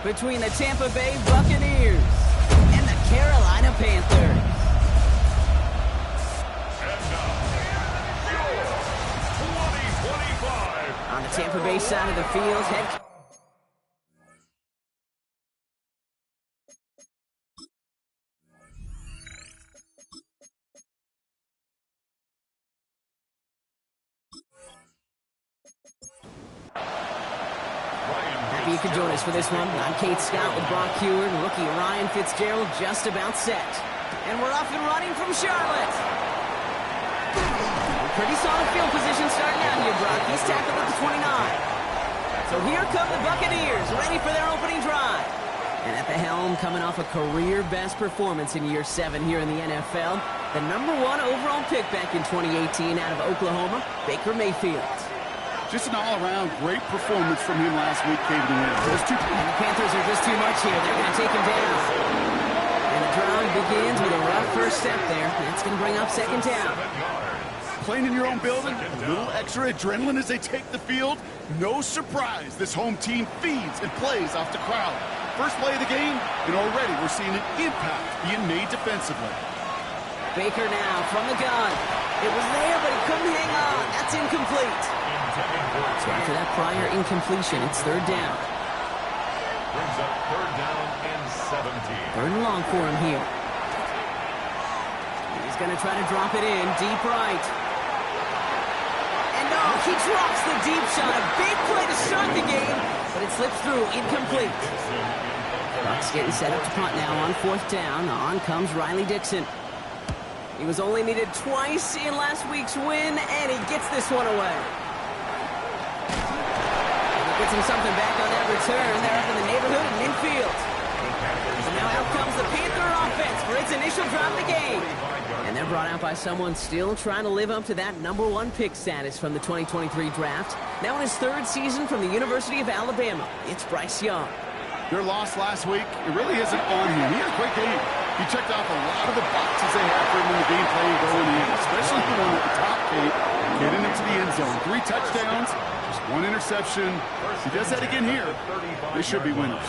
between the Tampa Bay Buccaneers and the Carolina Panthers. And now, your 2025 On the Tampa Bay side of the field, head happy you could join us for this one. I'm Kate Scott with Brock Heward, rookie Ryan Fitzgerald just about set. And we're off and running from Charlotte. Pretty solid field position starting out here, Brock. He's tackled at the 29. So here come the Buccaneers, ready for their opening drive. And at the helm, coming off a career-best performance in year 7 here in the NFL, the #1 overall pick back in 2018 out of Oklahoma, Baker Mayfield. Just an all-around great performance from him last week came to win. Those two... And the Panthers are just too much here. They're going to take him down. And the drive begins with a rough first step there. That's going to bring up second down. Playing in your own building, a little extra adrenaline as they take the field. No surprise, this home team feeds and plays off the crowd. First play of the game, and already we're seeing an impact being made defensively. Baker now from the gun. It was there, but he couldn't hang on. That's incomplete. So after that prior incompletion, it's third down. brings up third down and 17. Third and long for him here. He's going to try to drop it in, deep right. And no, he drops the deep shot. A big play to start the game, but it slips through, incomplete. Bucks getting set up to punt now on fourth down. On comes Riley Dixon. He was only needed twice in last week's win, and he gets this one away. And he gets him something back on that return. They're up in the neighborhood in midfield. And now out comes the Panther offense for its initial drive of the game. And they're brought out by someone still trying to live up to that #1 pick status from the 2023 draft. Now in his third season from the University of Alabama, it's Bryce Young. Their loss last week, it really isn't on him. He had a great game. He checked off a lot of the boxes they had for him in the game plan going in, especially the one at the top, Kate, getting into the end zone. 3 touchdowns, just 1 interception. If he does that again here, they should be winners.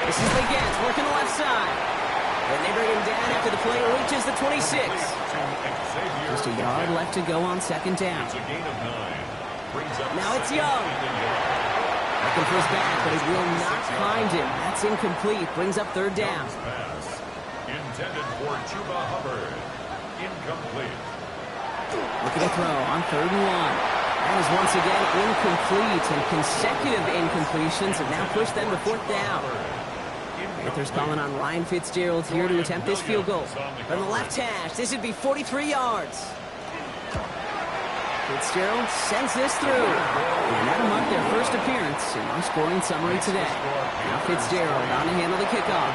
This is Legette working the left side. And they bring him down after the play reaches the 26. Just a yard left to go on second down. Now it's Young. Looking for his back, but he will not find him. That's incomplete. Brings up third down. Pass intended for Chuba Hubbard. Incomplete. Looking to throw on 3rd and 1. That is once again incomplete, and consecutive incompletions have now pushed them to 4th down. Panthers calling on Ryan Fitzgerald here to attempt this field goal. From the left hash, this would be 43 yards. Fitzgerald sends this through. And that'll mark their first appearance in our scoring summary today. Now Fitzgerald on to handle the kickoff.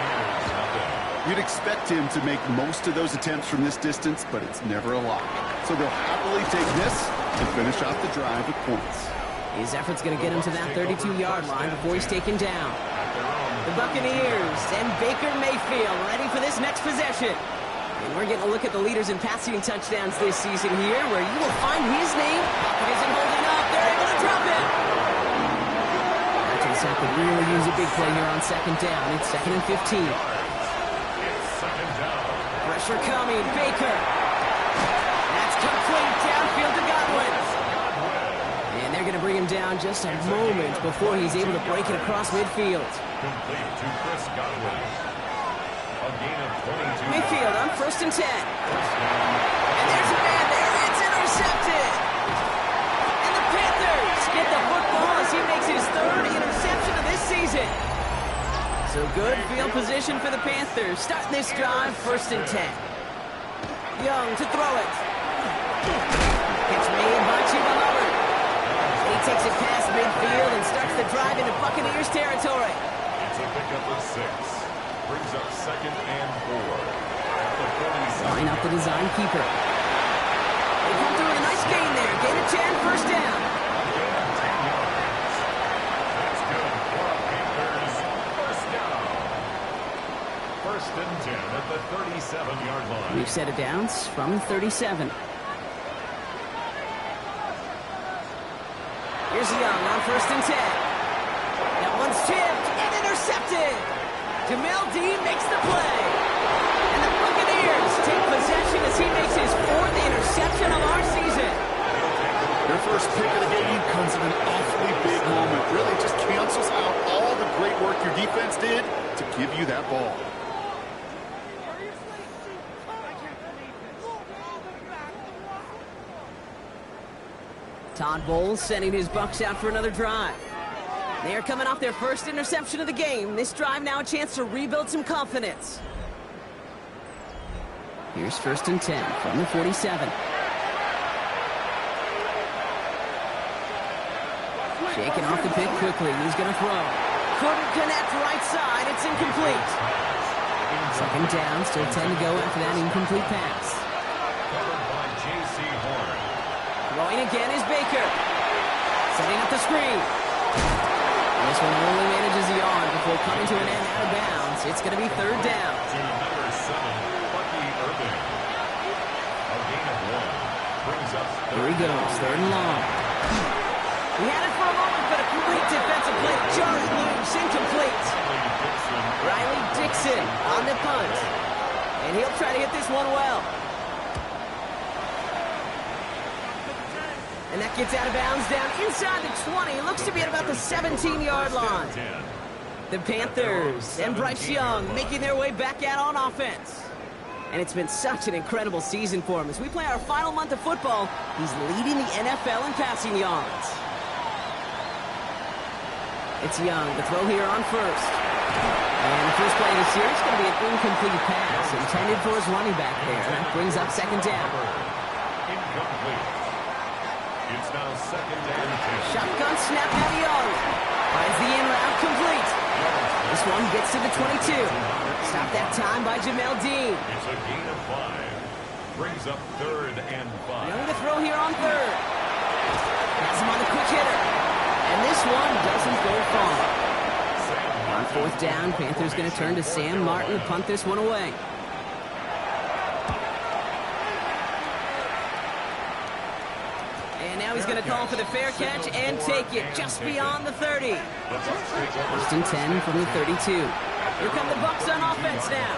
You'd expect him to make most of those attempts from this distance, but it's never a lock. So they'll happily take this and finish off the drive with points. His effort's going to get him to that 32-yard line before he's taken down. The Buccaneers and Baker Mayfield ready for this next possession. And we're getting a look at the leaders in passing touchdowns this season here, where you will find his name. It isn't holding up. They're able to drop it. Arkansas could really use a big play here on second down. It's 2nd and 15. Pressure coming. Baker. That's complete. Downfield to Godwin. And they're going to bring him down just a moment before he's able to break it across midfield. Complete to Chris Godwin. A gain of 22. Mayfield on 1st and 10. And there's a man there. It's intercepted. And the Panthers get the football as he makes his 3rd interception of this season. So good field position for the Panthers. Starting this drive, 1st and 10. Young to throw it. Catch made by Chuba Hubbard. He takes it past midfield and starts the drive into Buccaneers territory. It's a pickup of 6. Brings up 2nd and 4. At the 47. Line up the design keeper. They come through with a nice gain there. Gain of 10, 1st down. That's good for a Panthers 1st down. 1st and 10 at the 37-yard line. We've set it down from 37. Here's Young on 1st and 10. defense did to give you that ball. Todd Bowles sending his Bucks out for another drive. They are coming off their first interception of the game. This drive now a chance to rebuild some confidence. Here's 1st and 10 from the 47. Shaking off the pick quickly. He's going to throw. Couldn't connect right side. It's incomplete. 2nd down. Still 10 to go after that incomplete pass. Covered by J.C. Horn. Throwing again is Baker. Setting up the screen. And this one only manages the arm before coming to an end out of bounds. It's going to be 3rd down. To number 7, Bucky Irving. A gain of 1. Brings up Here he goes. 3rd and long. He had it for a moment, but a complete defensive play. Jarred loose. Incomplete. Riley Dixon on the punt. And he'll try to hit this one well. And that gets out of bounds down inside the 20. Looks to be at about the 17-yard line. The Panthers and Bryce Young making their way back out on offense. And it's been such an incredible season for him. As we play our final month of football, he's leading the NFL in passing yards. It's Young, the throw here on 1st. And the first play of the series is going to be an incomplete pass intended for his running back there. That brings up 2nd down. Incomplete. It's now 2nd and 10. Shotgun snap by Young. Finds the in route complete. This one gets to the 22. Stop that time by Jamel Dean. It's a gain of 5. Brings up 3rd and 5. Young to throw here on 3rd. Has him on the quick hitter. And this one doesn't go far. On 4th down, Panthers going to turn to Sam Martin to punt this one away. And now he's going to call for the fair catch and take it just beyond the 30. 1st and 10 from the 32. Here come the Bucks on offense now.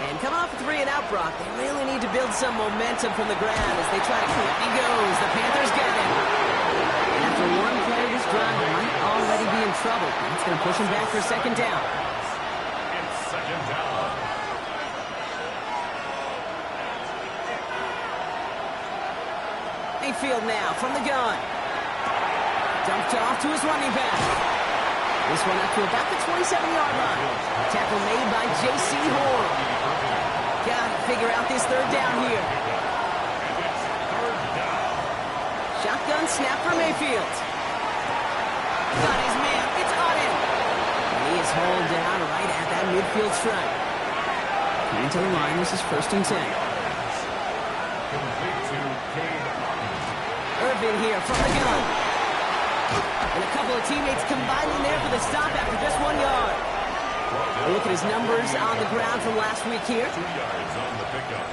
And coming off a 3-and-out, Brock, they really need to build some momentum from the ground as they try to keep. He goes. The Panthers get him. And after one play of this drive, they might already be in trouble. That's going to push him back for 2nd down. It's 2nd down. Mayfield now from the gun. Dumped off to his running back. This one up to about the 27-yard line. Tackle made by J.C. Horn. Got to figure out this 3rd down here. Shotgun snap for Mayfield. Got his man. It's on him. And he is hauled down right at that midfield stripe. Coming to the line, this is 1st and 10. Complete to Cade Otton. Irvin here from the gun. And a couple of teammates combining there for the stop after just 1 yard. Look at his numbers on the ground from last week here. 2 yards on the pickup.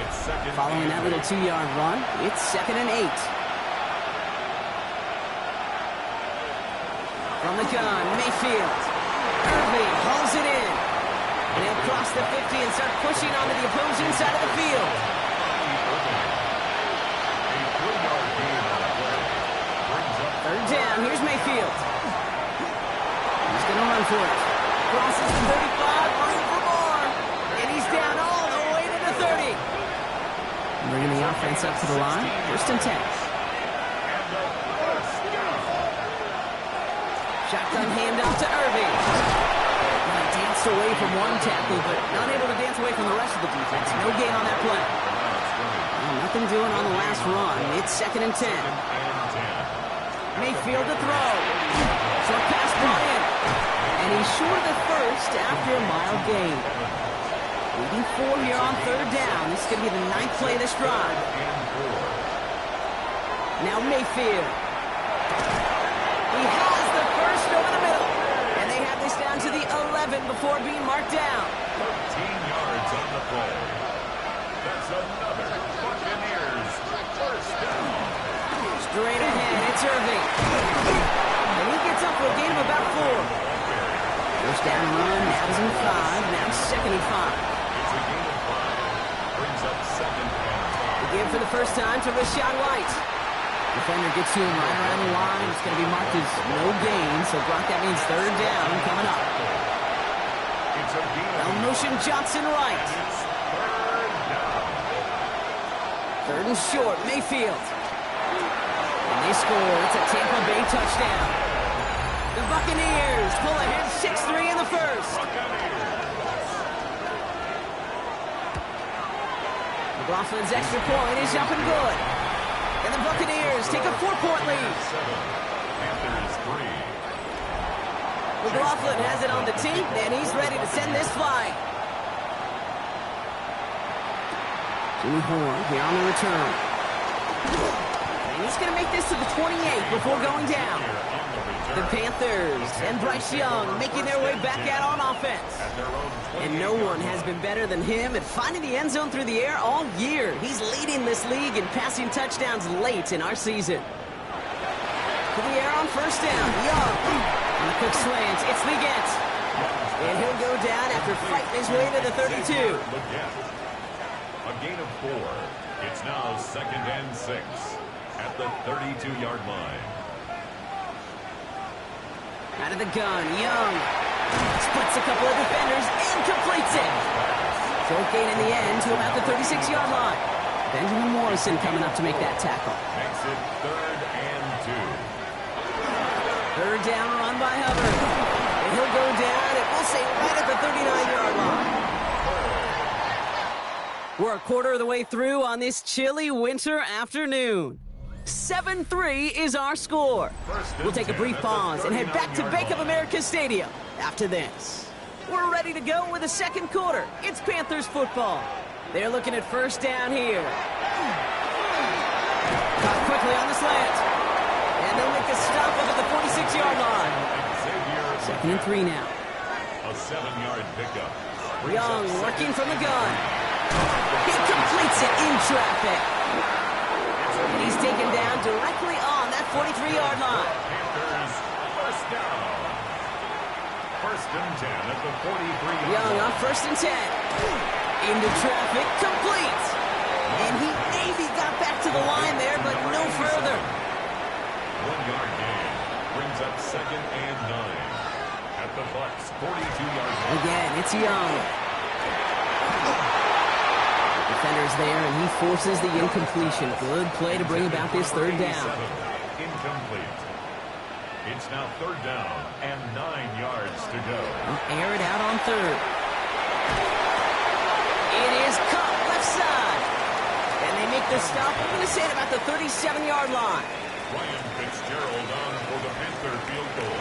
It's 2nd. Following that little 2-yard run, it's 2nd and 8. From the gun, Mayfield. Irving hauls it in. And he'll cross the 50 and start pushing onto the opposing side of the field. Third down, here's Mayfield. He's going to run for it. Crosses the 35, running for more. And he's down all the way to the 30. Bringing the offense up to the line. 1st and 10. Shotgun handoff to Irving. Danced away from one tackle, but not able to dance away from the rest of the defense. No gain on that play. Well, nothing doing on the last run. It's 2nd and 10. Mayfield to throw. Short pass brought in. And he's short of the 1st after a mild gain. Leading 4 here on 3rd down. This is going to be the 9th play of this drive. Now Mayfield. He has the 1st over the middle. And they have this down to the 11 before being marked down. 13 yards on the play. That's another Buccaneers 1st down. Straight ahead, it's Irving. And he gets up for a gain of about 4. 1st down run, now is in 5, now 2nd and 5. It's a gain of 5. Brings up 2nd and 10. Again for the first time to Rashad White. Defender gets to him right around the line. It's going to be marked as no gain, so Brock, that means 3rd down coming up. It's a gain of They'll motion Johnson right. It's third down. Third and short, Mayfield. And they score. It's a Tampa Bay touchdown. The Buccaneers pull ahead 6-3 in the first. McLaughlin's extra point is up and good. And the Buccaneers take a 4-point lead. Panthers 3. McLaughlin has it on the tee, and he's ready to send this flying. Jimmy Horn here on the return. And he's going to make this to the 28 before going down. The Panthers and Bryce Young making their way back out on offense. And no one has been better than him at finding the end zone through the air all year. He's leading this league in passing touchdowns late in our season. To the air on first down. Young on the quick slant. It's Leggett. And he'll go down after fighting his way to the 32. A gain of 4. It's now 2nd and 6 at the 32-yard line. Out of the gun, Young splits a couple of defenders and completes it. Short gain in the end to about the 36-yard line. Benjamin Morrison coming up to make that tackle. Makes it 3rd and 2. Third down run by Hubbard. And he'll go down, and we'll say right at the 39-yard line. We're a quarter of the way through on this chilly winter afternoon. 7-3 is our score. We'll take a brief pause and head back to Bank of America Stadium after this. We're ready to go with the second quarter. It's Panthers football. They're looking at first down here. Caught quickly on the slant. And they'll make a stop up at the 46-yard line. 2nd and 3 now. A 7-yard pickup. Young working from the gun. He completes it in traffic. And he's taken down directly on that 43-yard line. Panthers first down. 1st and 10 at the 43-yard Young line. on 1st and 10. Into traffic, complete. And he maybe got back to the line there, but no further. 1-yard gain brings up 2nd and 9 at the Bucs 42-yard line. Again, it's Young. Defender's there, and he forces the incompletion. Good play to bring about this third down. Incomplete. It's now 3rd down and 9 yards to go. Air it out on 3rd. It is caught left side. And they make the stop. I'm going to say at about the 37-yard line. Ryan Fitzgerald on for the Panther field goal.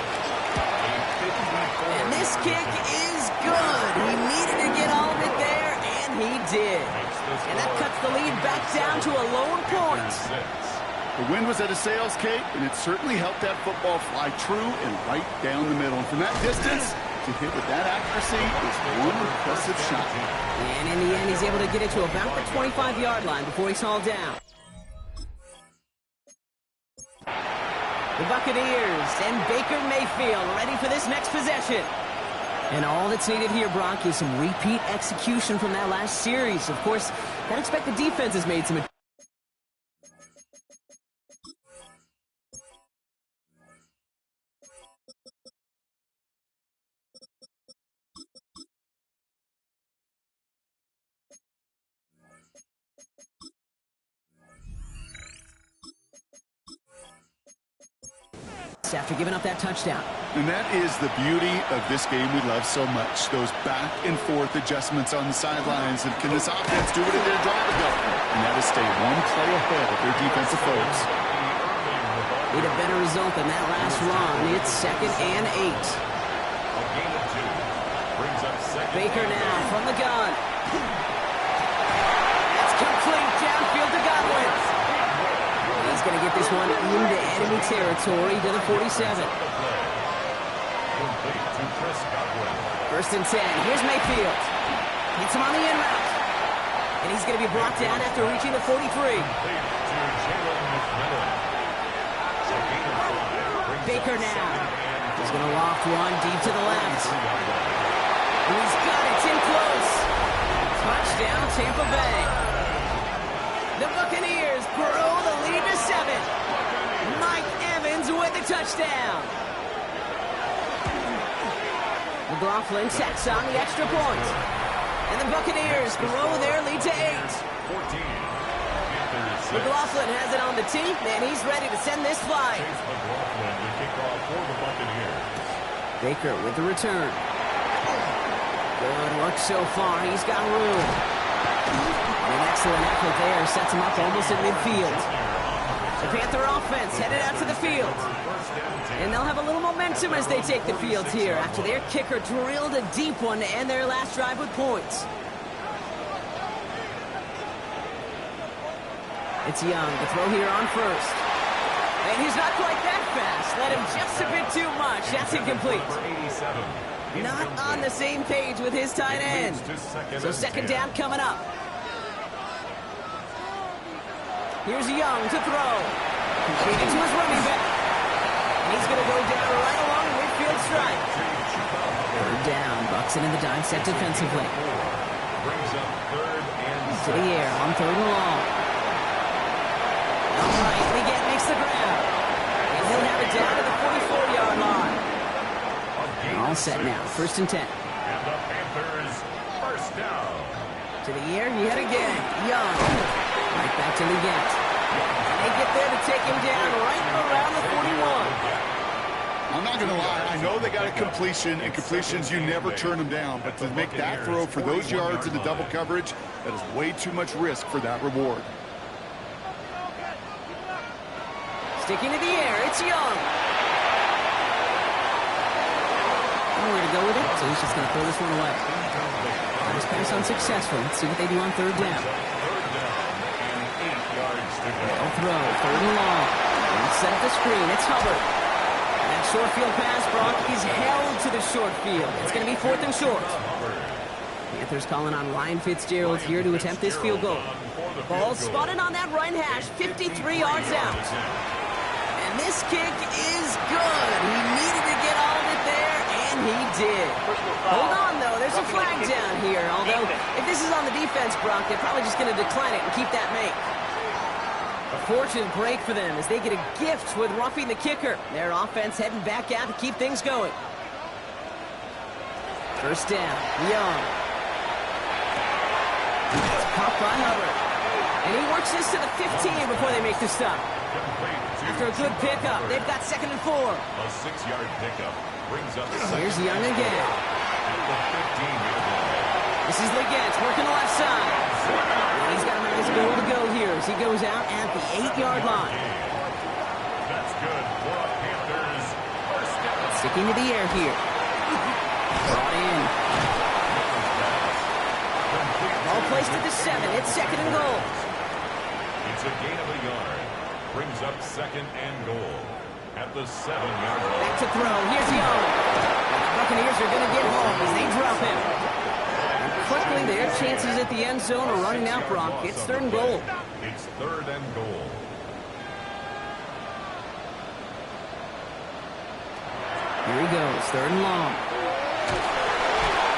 And this kick is good. He needed to get all of it there, and he did. And that cuts the lead back down to a lone point. The wind was at a sails, Kate, and it certainly helped that football fly true and right down the middle. And from that distance, to hit with that accuracy is one impressive shot. And in the end, he's able to get it to about the 25-yard line before he's hauled down. The Buccaneers and Baker Mayfield ready for this next possession. And all that's needed here, Brock, is some repeat execution from that last series. Of course, I'd expect the defense has made some... after giving up that touchdown. And that is the beauty of this game we love so much. Those back and forth adjustments on the sidelines. And can this offense do what it did a drive ago? And that is stay one play ahead of their defensive foes. Need a better result than that last run. It's 2nd and 8. A gain of 2 brings up 2nd. Baker now from the gun. That's complete downfield to Godwin. He's going to get this one into enemy territory to the 47. Complete to Chris Godwin. 1st and 10. Here's Mayfield. Hits him on the in route. And he's going to be brought down after reaching the 43. Complete to Jalen McMillan. A gain of 5 brings Baker up now. 2nd and He's going to loft one deep to the left. And he's got it. It's in close. Touchdown, Tampa Bay. The Buccaneers grow the lead to 7. Mike Evans with the touchdown. McLaughlin checks on the extra point. And the Buccaneers grow their lead to 8. 14. McLaughlin has it on the tee, and he's ready to send this flying. McLaughlin to kick off for the Buccaneers. Baker with the return. Good work so far. He's got room. And an excellent effort there sets him up almost at midfield. The Panther offense headed out to the field. And they'll have a little momentum as they take the field here after their kicker drilled a deep one to end their last drive with points. It's Young to throw here on first. And he's not quite that fast. Let him just a bit too much. That's incomplete. Not on the same page with his tight end. So second down coming up. Here's Young to throw. Completed to his running back. And he's going to go down right along the midfield strike. Third down. Bucks it in the dime set defensively. Brings up third and to the air on third and long. All right, Leggett makes the grab. And he'll have it down to the 44-yard line. All set now. First and 10. And the Panthers first down. To the air, yet again. Young. Right back to Leggett. And they get there to take him down right around the 41. I'm not going to lie. I know they got a completion, and completions, you never turn them down. But to make that throw for those yards in the double coverage, that is way too much risk for that reward. Sticking to the air, it's Young. Nowhere to go with it, so he's just going to throw this one away. First pass unsuccessful. Let's see what they do on third down. They'll throw, third and long. And set up the screen, it's Hubbard. And that short field pass, Brock, is held to the short field. It's going to be fourth and short. Panthers calling on Ryan Fitzgerald here to attempt this field goal. Ball spotted on that right hash, 53 yards out. And this kick is good. He needed to get all of it there, and he did. Hold on, though. There's a flag down here. Although, if this is on the defense, Brock, they're probably just going to decline it and keep that make. A fortunate break for them as they get a gift with roughing the kicker. Their offense heading back out to keep things going. First down, Young. It's popped by Hubbard. And he works this to the 15 before they make the stop. After a good pickup, they've got second and 4. A 6-yard pickup brings up Here's Young again. at the 15-yard line. This is Leggett working the left side. And he's got a nice goal to go here as he goes out at the 8-yard line. That's good for a Panthers first down. Sticking to the air here. Brought in. Ball placed at the 7. It's second and goal. It's a gain of a yard. Brings up second and goal at the 7-yard line. Back to throw. Here's Young. The Buccaneers are going to get home as they drop him. And quickly, their chances at the end zone are running out, Brock. It's third and goal. It's third and goal. Here he goes. Third and long.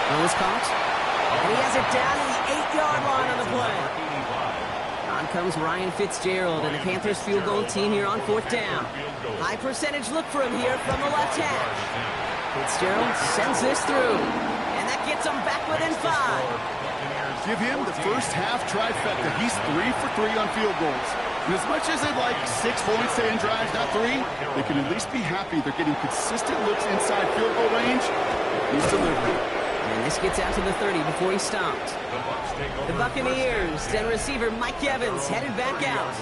Ball is caught. And he has it down to the 8-yard line on the play. On comes Ryan Fitzgerald and the Panthers field goal team here on fourth down. High percentage look for him here from the left hash. Fitzgerald sends this through. And that gets him back within 5. Give him the first half trifecta. He's 3 for 3 on field goals. And as much as they'd like 6 points to end drives, not 3, they can at least be happy they're getting consistent looks inside field goal range. He's delivering. And this gets out to the 30 before he stopped. The Buccaneers and receiver Mike Evans headed back out.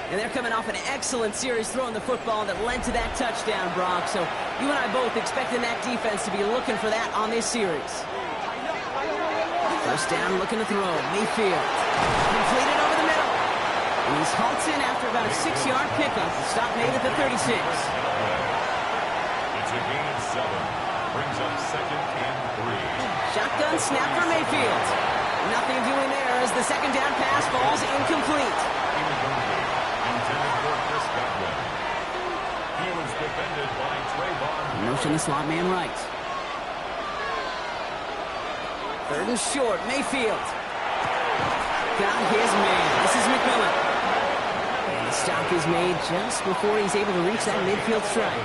And they're coming off an excellent series throwing the football that led to that touchdown, Brock. So you and I both expecting that defense to be looking for that on this series. First down, looking to throw. Mayfield. Completed over the middle. And he's halted after about a 6-yard pickup. The stop made at the 36. It's a gain of 7. Brings up second and 3. Shotgun snap for Mayfield. Nothing doing there as the second down pass falls incomplete. Intended for Chris Godwin. He was defended by Trayvon. Motion the slot man right. Third and short, Mayfield. Got his man. This is McMillan. And the stop is made just before he's able to reach that midfield strike.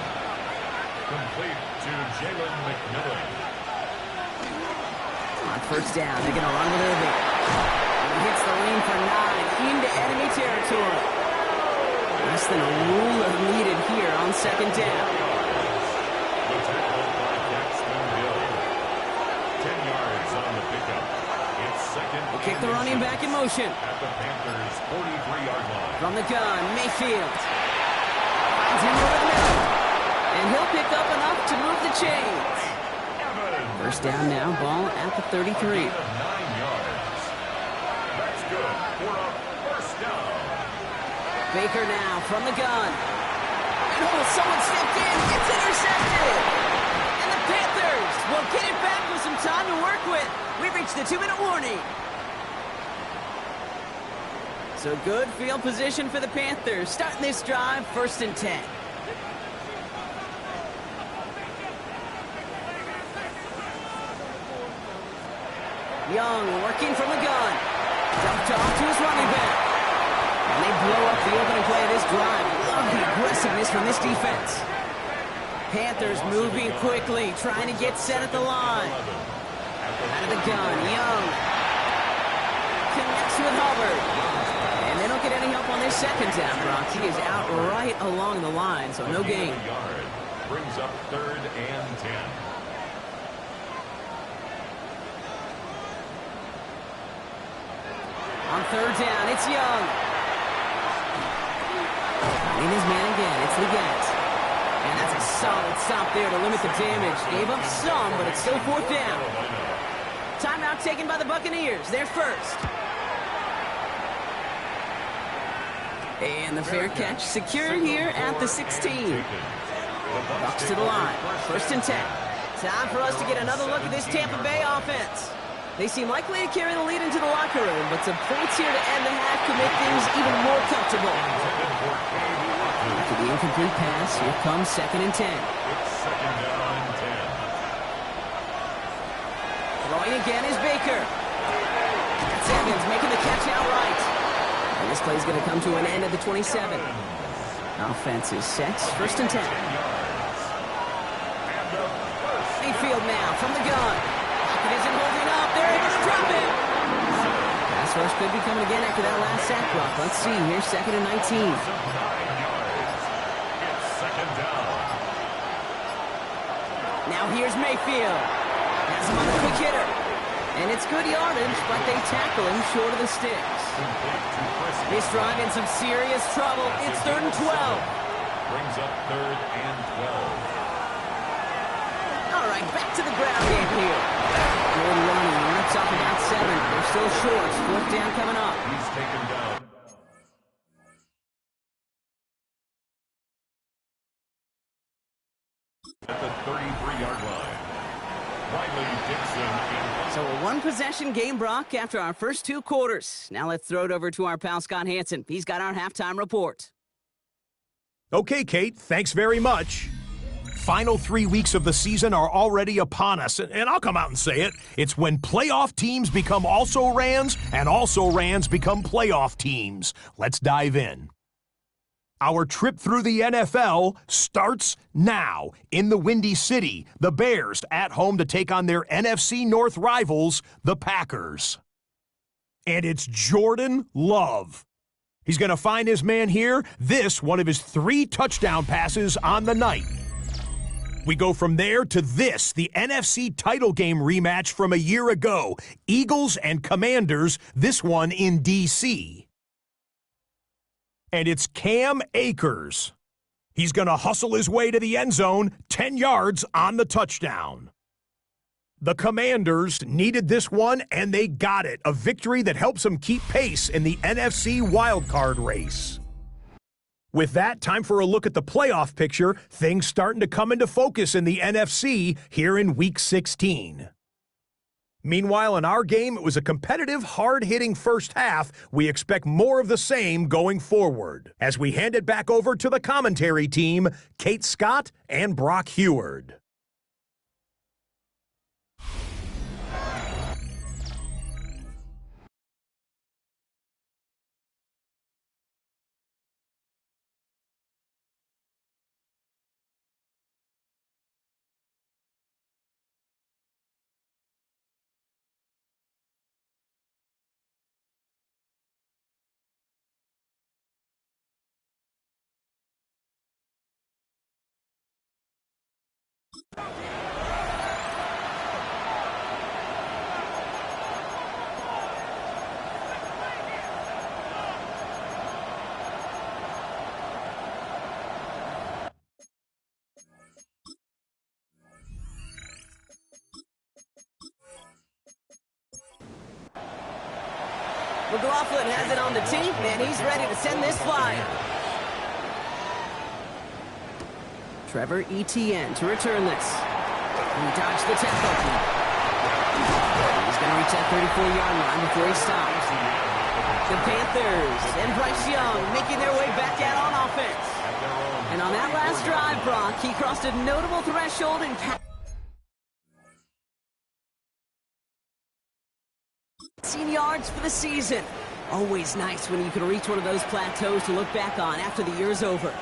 Complete to Jalen McMillan. On first down, they're going to run with Irving. He hits the lane for 9 into enemy territory. Less than a ruler needed here on second down. The tackle by Jackson Hill. 10 yards on the pickup. It's second. We'll kick the running back in motion. At the Panthers' 43-yard line. From the gun, Mayfield. Finds him over the middle. And he'll pick up enough to move the chains. First down now, ball at the 33. 9 yards. That's good for a first down. Baker now from the gun. And someone stepped in. It's intercepted. And the Panthers will get it back with some time to work with. We've reached the 2-minute warning. So good field position for the Panthers. Starting this drive, 1st and 10. Young working from the gun. Dumped off to his running back. And they blow up the opening play of this drive. Love the aggressiveness from this defense. Panthers moving quickly, trying to get set at the line. Out of the gun, Young connects with Hubbard. And they don't get any help on this second down, Brock. He is out right along the line, so no gain. Brings up 3rd and 10. On third down, it's Young. In his man again, it's Leggett. And that's a solid stop there to limit the damage. Gave up some, but it's still 4th down. Timeout taken by the Buccaneers. They're first. And the fair catch secure here at the 16. Bucks to the line. 1st and 10. Time for us to get another look at this Tampa Bay offense. They seem likely to carry the lead into the locker room, but some points here to end the half could make things even more comfortable. After the incomplete pass, here comes 2nd and 10. It's 2nd down and 10. Throwing again is Baker. That's Evans making the catch outright. And this play's going to come to an end at the 27. Offense is set. 1st and 10. Mayfield now from the gun. It isn't holding up. They're able to drop it. Pass rush could be coming again after that last sack block. Let's see. Here's 2nd and 19. 9 yards. It's 2nd down. Now here's Mayfield. Has him on a quick hitter. And it's good yardage, but they tackle him short of the sticks. This drive in some serious trouble. It's 3rd and 12. Brings up 3rd and 12. All right, back to the ground game here. Good running. Rips off about 7. They're still short. 4th down coming up. He's taken down. At the 33-yard line. Riley Dixon. So a one-possession game, Brock, after our first 2 quarters. Now let's throw it over to our pal Scott Hansen. He's got our halftime report. Okay, Kate, thanks very much. Final 3 weeks of the season are already upon us, and I'll come out and say it. It's when playoff teams become also-rans, and also-rans become playoff teams. Let's dive in. Our trip through the NFL starts now. In the Windy City, the Bears at home to take on their NFC North rivals, the Packers. And it's Jordan Love. He's going to find his man here. This, one of his 3 touchdown passes on the night. We go from there to this, the NFC title game rematch from a year ago. Eagles and Commanders, this one in D.C. And it's Cam Akers. He's going to hustle his way to the end zone, 10 yards on the touchdown. The Commanders needed this one, and they got it. A victory that helps them keep pace in the NFC wildcard race. With that, time for a look at the playoff picture. Things starting to come into focus in the NFC here in Week 16. Meanwhile, in our game, it was a competitive, hard-hitting first half. We expect more of the same going forward. As we hand it back over to the commentary team, Kate Scott and Brock Heward. McLaughlin has it on the team, and he's ready to send this flyer. Trevor Etienne to return this. He dodged the tackle. He's going to reach that 34-yard line before he stops. The Panthers and Bryce Young making their way back out on offense. And on that last drive, Brock, he crossed a notable threshold and passing yards for the season. Always nice when you can reach one of those plateaus to look back on after the year's over.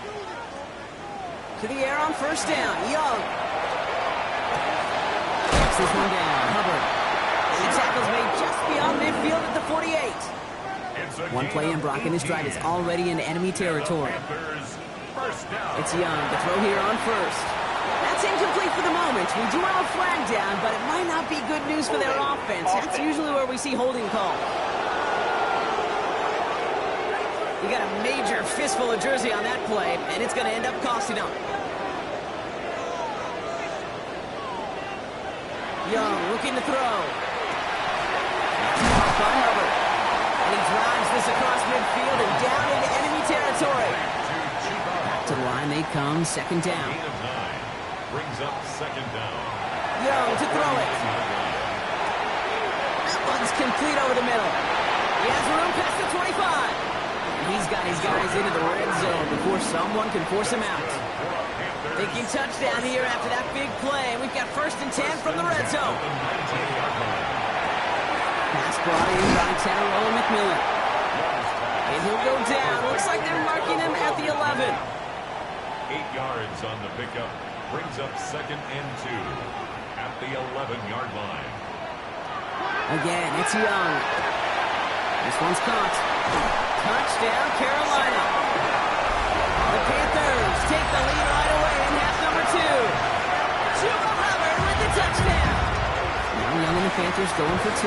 To the air on first down, Young. Takes this one down, Hubbard. And the tackle's made just beyond midfield at the 48. One play in, Brock, and this drive is already in enemy territory. It's Young to throw here on first. That's incomplete for the moment. We do have a flag down, but it might not be good news for their offense. That's usually where we see holding call. You got a major fistful of jersey on that play, and it's going to end up costing them. Young looking to throw. By Hubbard. And he drives this across midfield and down into enemy territory. Back to the line they come, second down. Brings up second down. Young to throw it. That one's complete over the middle. He has room past the 25. He's got his guys into the red zone before someone can force him out. Thinking touchdown here after that big play. We've got 1st and 10 from the red zone. Pass brought in by Tyrell McMillan. And he'll go down. Looks like they're marking him at the 11. 8 yards on the pickup. Brings up 2nd and 2 at the 11-yard line. Again, it's Young. This one's caught. Touchdown, Carolina. The Panthers take the lead right away in half number 2. Chuba Hubbard with the touchdown. Now Young and the Panthers going for 2.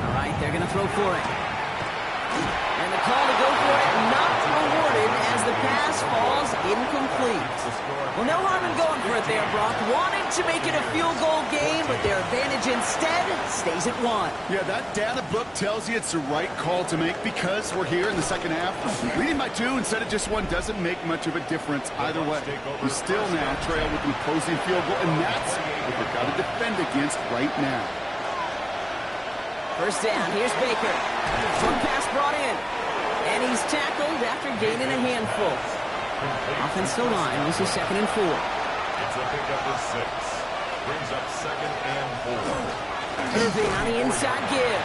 All right, they're going to throw for it. And the call to go for it not rewarded as the pass falls incomplete. Well, no harm in going for it there, Brock. Wanted to make it a field goal game, but their advantage instead stays at 1. Yeah, that data book tells you it's the right call to make because we're here in the second half. Leading by 2 instead of just 1 doesn't make much of a difference either way. We still now trail with an opposing field goal, and that's what we've got to defend against right now. First down, here's Baker. One pass brought in. And he's tackled after gaining a handful. Offensive line, this is 2nd and 4. It's a pickup of 6. Brings up 2nd and 4. Moving on the inside give.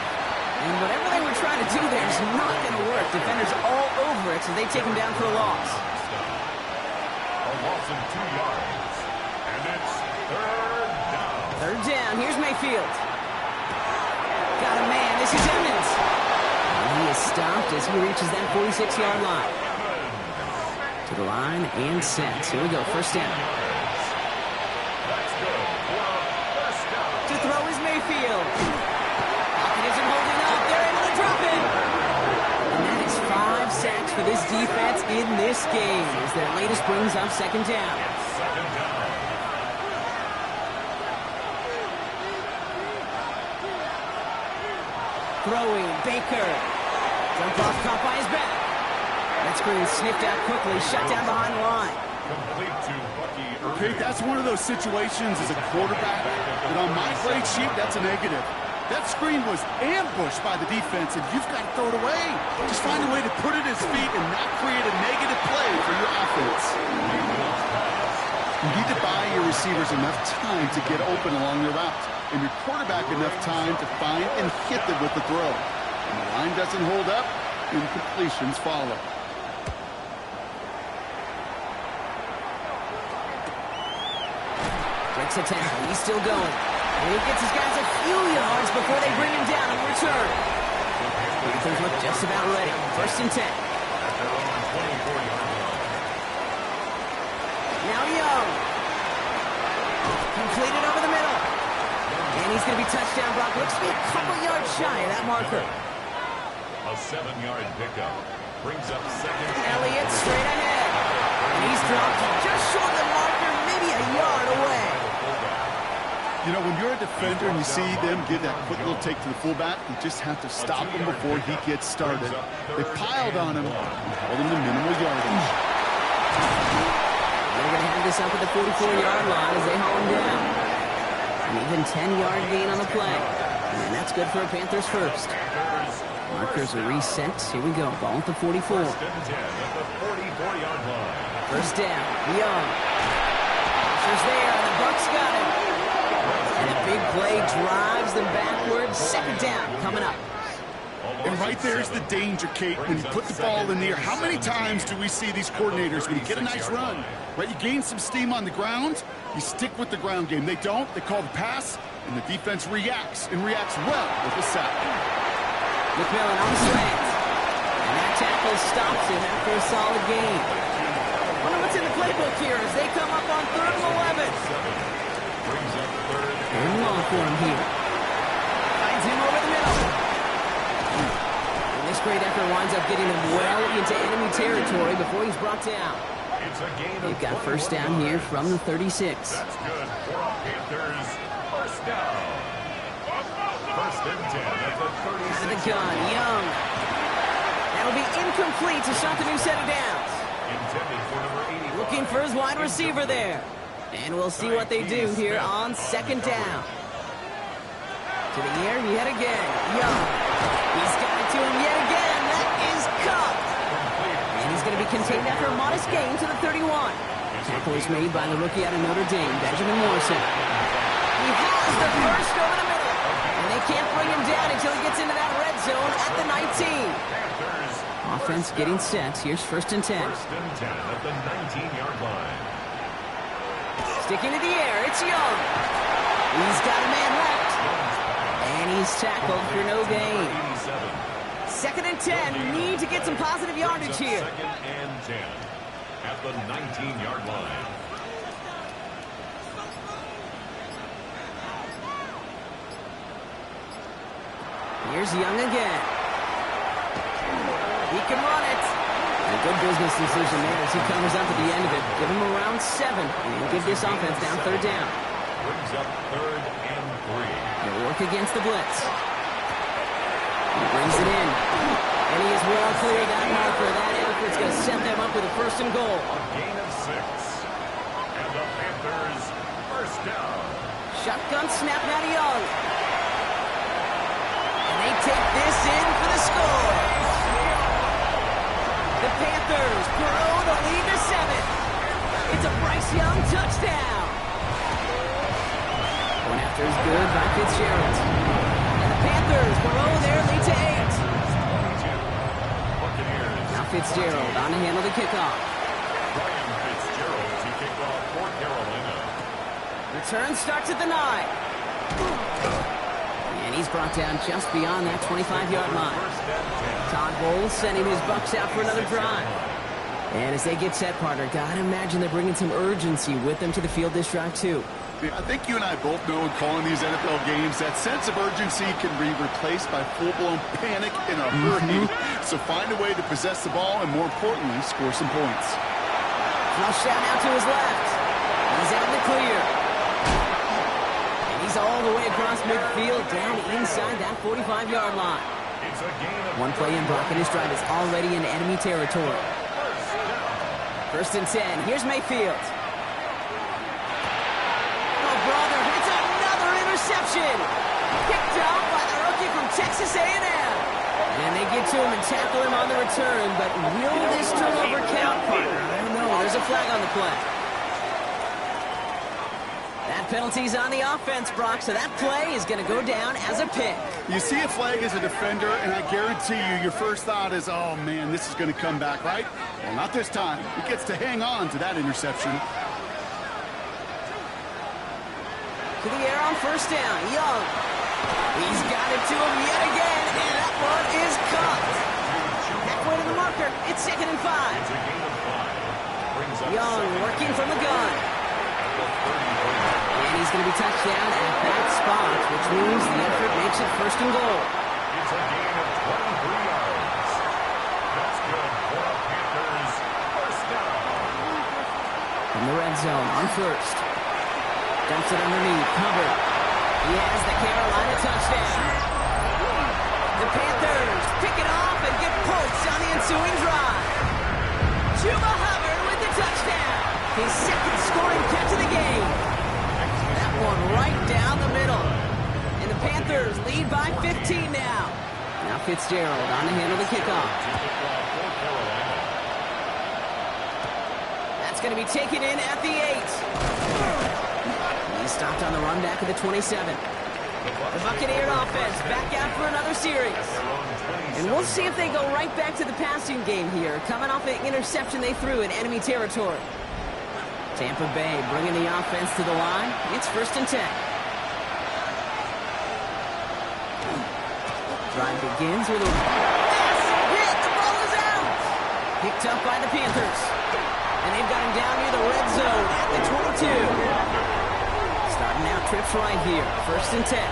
And whatever they were trying to do there is not going to work. Defenders all over it, so they take him down for a loss. A loss of 2 yards. And it's 3rd down. 3rd down, here's Mayfield. Got a man, this is Emmons. And he is stopped as he reaches that 46-yard line. To the line and set. Here we go, first down. That's good. First down. To throw is Mayfield. Pocket isn't holding up. They're able to drop it. And that is 5 sacks for this defense in this game as their latest brings up 2nd down. Second down. Throwing, Baker. Jump off, caught by his back. That screen sniffed out quickly, shut down behind the line. Complete to Bucky Irving. Pete, that's one of those situations as a quarterback that on my grade sheet, that's a negative. That screen was ambushed by the defense, and you've got to throw it away. Just find a way to put it at his feet and not create a negative play for your offense. You need to buy your receivers enough time to get open along their route, and your quarterback enough time to find and hit them with the throw. When the line doesn't hold up, incompletions follow. Breaks a tackle, he's still going. And he gets his guys a few yards before they bring him down on return. Panthers look just about ready. 1st and 10. Now Young. Completed over the middle. And he's going to be touchdown, Brock. Looks to be a couple yards shy of that marker. A 7-yard pickup. Brings up 2nd. Elliott straight ahead. And he's dropped just short of the marker, maybe a yard away. a defender and you see them give that quick little take to the fullback, you just have to stop him before he gets started. They piled on him and held him to minimal yardage. They're going to have this up at the 44-yard line as they haul him down. An even 10-yard gain on the play. And that's good for a Panthers first. Markers are reset. Here we go. Ball at the 44. First down. Young. Pressure's there, and the Bucs got him. And a big play drives them backwards. Second down coming up. And right there's the danger, Kate. When you put the ball in the air, how many times do we see these coordinators, when you get a nice run, right, you gain some steam on the ground, you stick with the ground game. They don't. They call the pass, and the defense reacts, and reacts well with the sack. McMillan on the slant. And that tackle stops him after a solid gain. Wonder what's in the playbook here as they come up on 3rd and 11. Third and long for him here. Finds him over the middle. And this great effort winds up getting him well into enemy territory before he's brought down. They've got first down here from the 36. That's good for Panthers. First down. First and 10 at the 36. Out of the gun, Young. That'll be incomplete to start the new set of downs. Intended for number 85. Looking for his wide receiver there. And we'll see what they do here on second down. To the air yet again. Young. He's got it to him yet again. That is caught. And he's going to be contained after a modest gain to the 31. Tackle is made by the rookie out of Notre Dame, Benjamin Morrison. He has the first over the middle. And they can't bring him down until he gets into that red zone at the 19. Offense getting set. Here's first and 10. First and 10 at the 19-yard line. Sticking to the air, it's Young. He's got a man left. And he's tackled for no gain. Second and 10. Need to get some positive yardage here. Second and 10 at the 19-yard line. Here's Young again. He can run it. A good business decision there as he comes up at the end of it. Give him around 7 and give this offense down third down. Brings up 3rd and 3. He'll work against the blitz. He brings it in. And he is well clear of that marker. That effort's going to set them up with a first and goal. A gain of 6. And the Panthers first down. Shotgun snap now to Young. And they take this in for the score. The Panthers grow the lead to 7. It's a Bryce Young touchdown. One after is good by Fitzgerald. And the Panthers grow their lead to 8. Buccaneers. Now Fitzgerald on to handle the kickoff. Ryan Fitzgerald to kick off for Carolina. Return starts at the 9. And he's brought down just beyond that 25-yard line. Todd Bowles sending his Bucs out for another drive. And as they get set, partner, gotta imagine they're bringing some urgency with them to the field this drive, too. I think you and I both know in calling these NFL games that sense of urgency can be replaced by full-blown panic in a hurry. So find a way to possess the ball and, more importantly, score some points. Flush out now to his left. He's out in the clear. And he's all the way across midfield, down inside that 45-yard line. It's a gain of One play in block, and his drive is already in enemy territory. First and 10. Here's Mayfield. Oh, brother, it's another interception. Picked up by the rookie from Texas A&M. And they get to him and tackle him on the return, but will this turnover count, partner? I don't know. There's a flag on the play. That penalty's on the offense, Brock, so that play is going to go down as a pick. You see a flag as a defender, and I guarantee you, your first thought is, oh, man, this is going to come back, right? Well, not this time. He gets to hang on to that interception. To the air on first down. Young. He's got it to him yet again, and that one is caught. Halfway to the marker. It's second and 5. Young working from the gun. And he's going to be touched down at that spot, which means the effort makes it first and goal. It's a gain of 23 yards. That's good for the Panthers. First down. From the red zone on first. Dumps it underneath. Covered. He has the Carolina touchdown. The Panthers pick it off and get points on the ensuing drive. Chuba Hubbard with the touchdown. His second scoring catch of the game. That one right down the middle. And the Panthers lead by 15 now. Now Fitzgerald on to handle the kickoff. That's going to be taken in at the 8. He stopped on the run back of the 27. The Buccaneer offense back out for another series. And we'll see if they go right back to the passing game here, coming off an interception they threw in enemy territory. Tampa Bay bringing the offense to the line. It's 1st and 10. Drive begins with a pass hit. The ball is out. Picked up by the Panthers. And they've got him down near the red zone at the 22. Starting out trips right here. 1st and 10.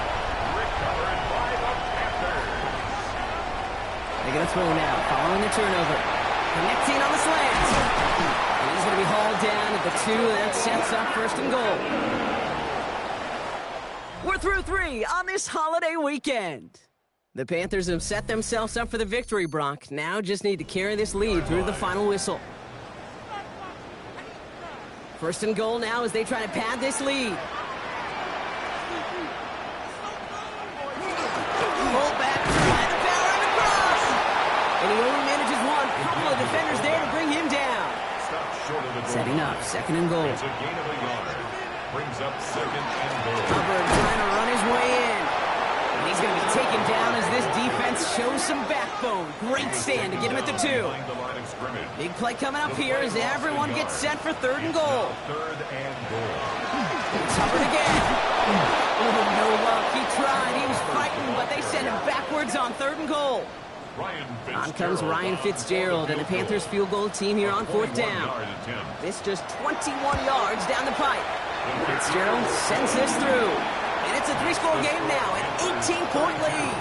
Recovered by the Panthers. They're going to throw now, following the turnover. Connecting on the slant. And he's going to be hauled down at the 2, and that sets up 1st and goal. We're through 3 on this holiday weekend. The Panthers have set themselves up for the victory, Brock. Now just need to carry this lead through the final whistle. 1st and goal now as they try to pad this lead. Fullback trying to power him across. And he only manages one. Couple of defenders there to bring him down. Setting up, 2nd and goal. It's a gain of a yard. Brings up 2nd and goal. Hubbard trying to run his way in. And he's going to be taken down as this defense shows some backbone. Great stand to get him at the 2. Big play coming up here as everyone gets set for 3rd and goal. 3rd and goal. It's Hubbard again. Oh, no luck. He tried. He was fighting, but they sent him backwards on 3rd and goal. On comes Ryan Fitzgerald, and the Panthers field goal team here on 4th down. This just 21 yards down the pipe. Fitzgerald sends this through. And it's a 3-score game now, an 18-point lead.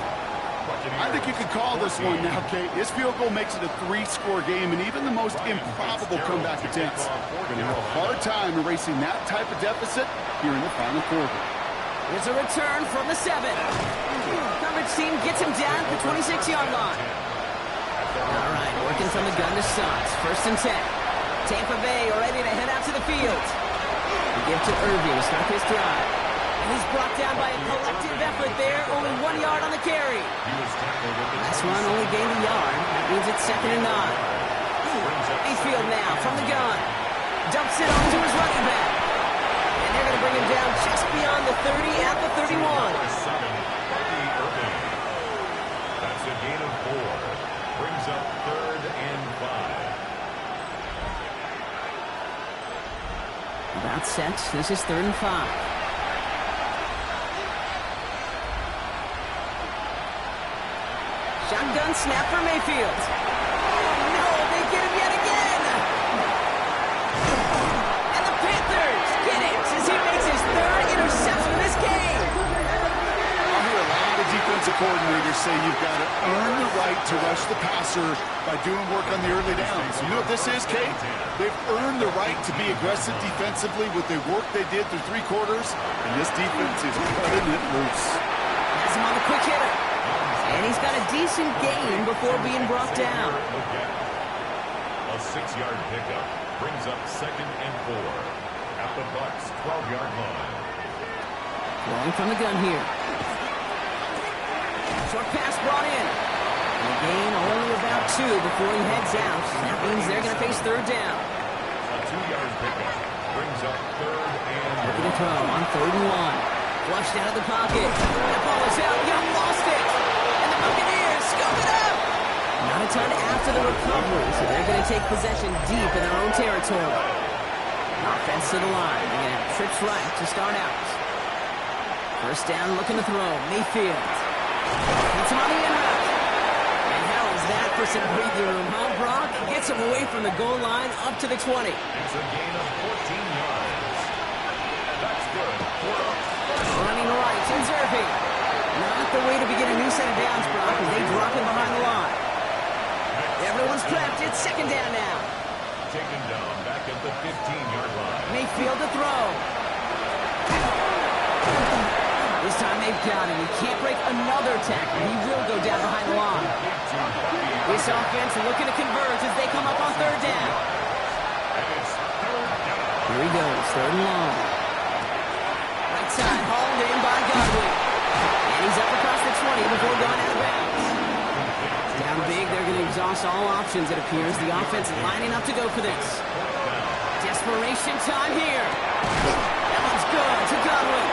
I think you could call this one now, Kate. This field goal makes it a 3-score game, and even the most improbable comeback attempts are going to have a hard time erasing that type of deficit here in the final quarter. There's a return from the 7. Coverage team gets him down at the 26-yard line. All right, working from the gun to Suggs. 1st and 10. Tampa Bay ready to head out to the field. We give to Irving to start his drive. And he's brought down by a collective effort there. Only 1 yard on the carry. Last run only gained a yard. That means it's 2nd and 9. Mayfield now from the gun. Dumps it onto his running back. And they're going to bring him down just beyond the 30 at the 31. That's a gain of 4. Brings up 3rd and 5. About set. This is 3rd and 5. Shotgun snap for Mayfield. No, they get him yet again. And the Panthers get it as he makes his 3rd interception of this game. I hear a lot of defensive coordinators say you've got to earn the right to rush the passer by doing work on the early downs. You know what this is, Kate? They've earned the right to be aggressive defensively with the work they did through 3 quarters, and this defense is cutting it loose. Has him on the quick hitter. And he's got a decent gain before being brought down. A 6-yard pickup brings up 2nd and 4 at the Bucs' 12-yard line. Throwing from the gun here. Short pass brought in. And a gain only about 2 before he heads out. That means they're going to face 3rd down. A 2-yard pickup brings up 3rd and Looking to throw on 3rd and 1. Flushed out of the pocket. The ball is out. Young lost it. Buccaneers scoop it up. Not a ton after the recovery, so they're going to take possession deep in their own territory. Offense to the line. They're going to have trips right to start out. 1st down, looking to throw. Mayfield. It's on the in route. And how is that for some breathing room, huh, Brock? Gets him away from the goal line up to the 20. It's a gain of 14 yards. That's good. Running right, it's Irving. Not the way to begin a new set of downs, Brock, as they drop him behind the line. Everyone's prepped. It's 2nd down now. Taken down back at the 15-yard line. Mayfield to throw. This time they've got him. He can't break another tackle. He will go down behind the line. This offense looking to convert as they come up on third down. Here he goes, third and long. Right side, hauled in by Godwin. And he's up across the 20 before going out of bounds. Down big, they're going to exhaust all options, it appears. The offense lining up to go for this. Desperation time here. That one's good to Godwin.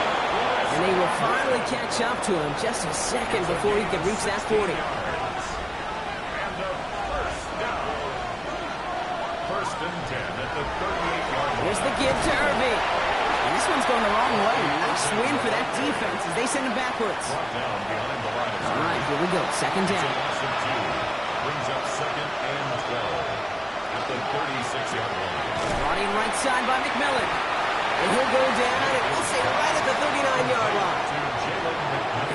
And they will finally catch up to him just a second before he can reach that 40. First and 10 at the 38-yard line. Here's the give to Irving. And this one's going the wrong way. Nice win for that defense as they send him backwards. All right, here we go. Second down. Brings up second and 12 at the 36-yard line. Brought in right side by McMillan. And he'll go down, and we'll say right at the 39-yard line.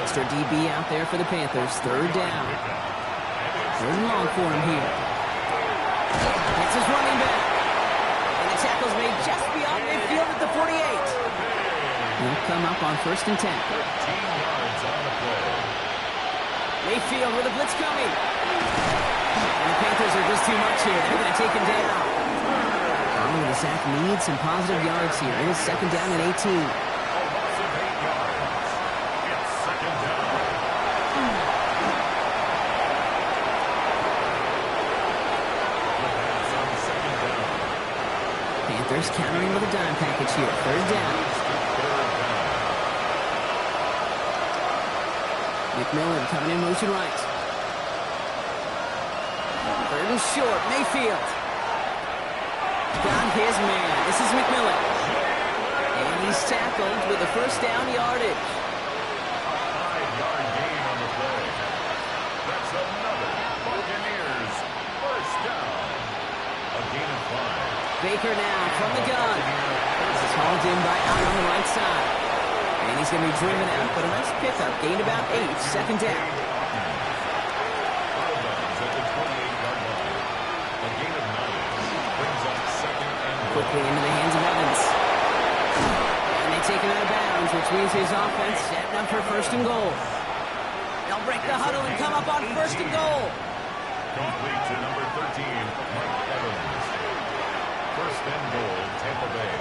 Extra DB out there for the Panthers. Third down. Third and long for him here. That's his running back. And the tackle's made just beyond midfield at the 48. He'll come up on first and 10. 13 yards on the play. Mayfield with a blitz coming. And the Panthers are just too much here. They're going to take him down. Oh, the sack needs some positive yards here. It is second down and 18. A loss of 8 yards. It's second down. The pass on second down. Panthers countering with a dime package here. Third down. McMillan coming in motion right. Third and short. Mayfield. Got his man. This is McMillan. And he's tackled with a first down yardage. 5-yard gain on the play. That's another Buccaneers first down. A gain of 5. Baker now from the gun. This is hauled in by out on the right side. And he's going to be driven out, but a nice pickup. Gained about 8. Second down. Out of bounds at the 28-yard line. A gain of 9 brings up second and Quickly into the hands of Evans. And they take him out of bounds, which means his offense setting up for first and goal. They'll break the huddle and come up on first and goal. complete to number 13, Mike Evans. First and goal, Tampa Bay.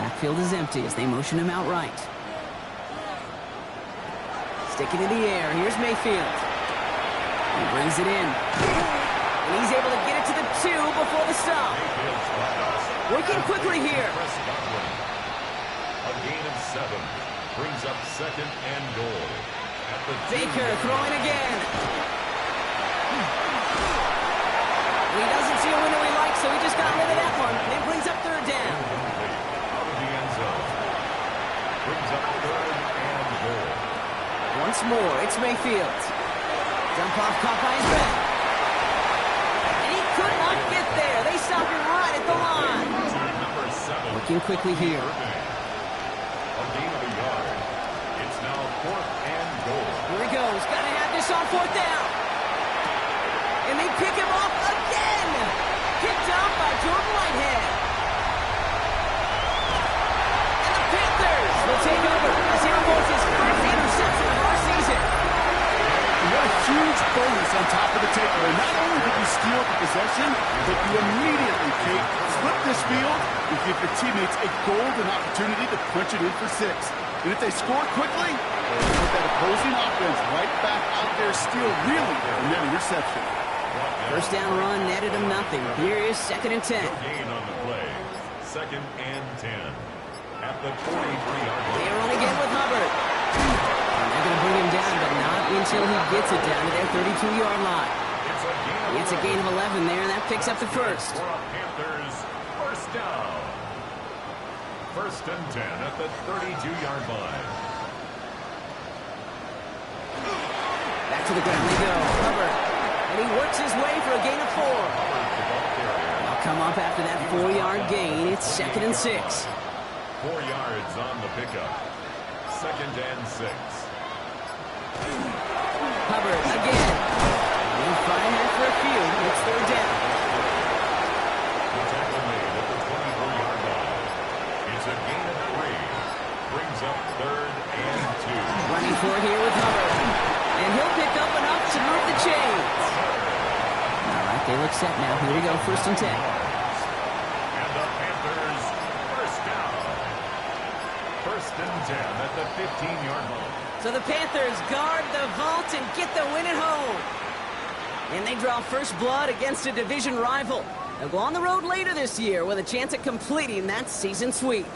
Backfield is empty as they motion him out right. Sticking in the air. Here's Mayfield. He brings it in. And he's able to get it to the 2 before the stop. Working quickly here. A gain of 7 brings up second and goal. At the Baker throwing again. He doesn't see a window he likes, so he just got rid of that one. And it brings up third down. Out of the end zone. Brings up third and goal. Once more, it's Mayfield. Dump off caught by his back. And he could not get there. They stop him right at the line. Number 7. Working quickly here. A gain of a yard. It's now fourth and goal. Here he goes. Got to have this on fourth down. And they pick him off again. Picked off by Jordan Whitehead. And the Panthers will take over as he reports his first interception of our season. What a huge bonus on top of the takeaway. Not only did you steal the possession, but you immediately, Kate, flip this field and give your teammates a golden opportunity to punch it in for 6. And if they score quickly, they'll put that opposing offense right back out there still reeling from that interception. First down run netted him nothing. Here is second and 10. Gain on the play. Second and 10. At the 43-yard line. They run again with Hubbard. And they're going to bring him down, but not until he gets it down to their 32-yard line. It's a gain of 11 there, and that picks up the first. For a Panthers first down. First and 10 at the 32-yard line. Back to the ground they go. Hubbard. And he works his way for a gain of 4. They'll come up after that 4-yard gain. It's second and 6. 4 yards on the pickup. Second and 6. Hubbard again. He'll find that for a few. It's third down. The tackle made at the 24-yard line. It's a gain of 3. Brings up third Running for it here with Hubbard. And he'll pick up enough to move the chains. All right, they look set now. Here we go, 1st and 10. And the Panthers, first down. 1st and 10 at the 15-yard line. So the Panthers guard the vault and get the win at home. And they draw first blood against a division rival. They'll go on the road later this year with a chance at completing that season sweep.